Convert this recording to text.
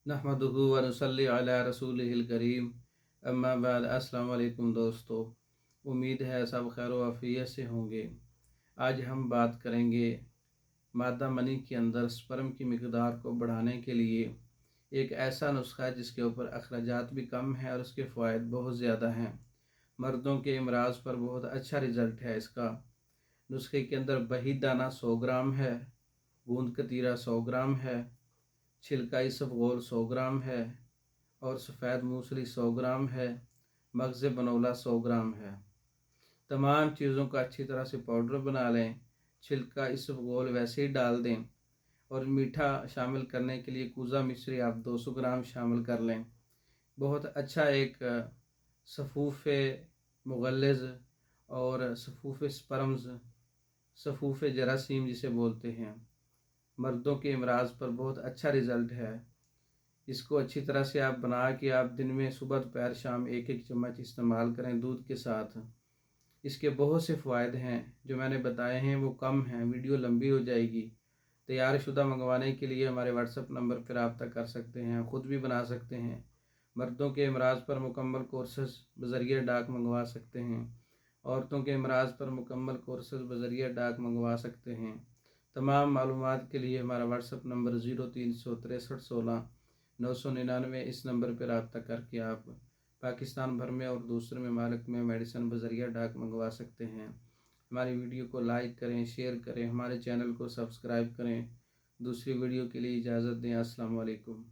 नहमदुहु व नसल्ली अला रसूलिहिल करीम अम्मा बाद। अस्सलाम वालेकुम दोस्तों, उम्मीद है सब खैर व आफियत से होंगे। आज हम बात करेंगे मादा मनी के अंदर स्पर्म की मिकदार को बढ़ाने के लिए एक ऐसा नुस्खा है जिसके ऊपर अखराजात भी कम हैं और उसके फ़वाइद बहुत ज़्यादा हैं। मर्दों के इमराज पर बहुत अच्छा रिज़ल्ट है इसका। नुस्खे के अंदर बही दाना 100 ग्राम है, गूंद कतीरा 100 ग्राम है, छिलका इसबगोल 100 ग्राम है और सफ़ेद मूसली 100 ग्राम है, मगज़ बनोला 100 ग्राम है। तमाम चीज़ों का अच्छी तरह से पाउडर बना लें। छिलका इसबगोल वैसे ही डाल दें और मीठा शामिल करने के लिए कूज़ा मिश्री आप 200 ग्राम शामिल कर लें। बहुत अच्छा एक सफ़ूफ़ मुग़ल्लिज़ और सफ़ूफ़ स्पर्म्स, सफ़ूफ़ जरासीम जिसे बोलते हैं, मर्दों के इमराज पर बहुत अच्छा रिज़ल्ट है। इसको अच्छी तरह से आप बना के आप दिन में सुबह दोपहर शाम एक एक चम्मच इस्तेमाल करें दूध के साथ। इसके बहुत से फ़ायदे हैं, जो मैंने बताए हैं वो कम हैं, वीडियो लंबी हो जाएगी। तैयार शुदा मंगवाने के लिए हमारे व्हाट्सएप नंबर पर रब्ता कर सकते हैं, ख़ुद भी बना सकते हैं। मर्दों के इमराज पर मुकम्मल कोर्सेस बज़रिया डाक मंगवा सकते हैं, औरतों के इमराज पर मुकम्मल कोर्सेस बज़रिया डाक मंगवा सकते हैं। तमाम मालूमात के लिए हमारा व्हाट्सएप नंबर 036316 999, इस नंबर पर रब्ता करके आप पाकिस्तान भर में और दूसरे ममालिक में मेडिसिन बज़रिया डाक मंगवा सकते हैं। हमारी वीडियो को लाइक करें, शेयर करें, हमारे चैनल को सब्सक्राइब करें। दूसरी वीडियो के लिए इजाज़त दें। अस्सलाम वालेकुम।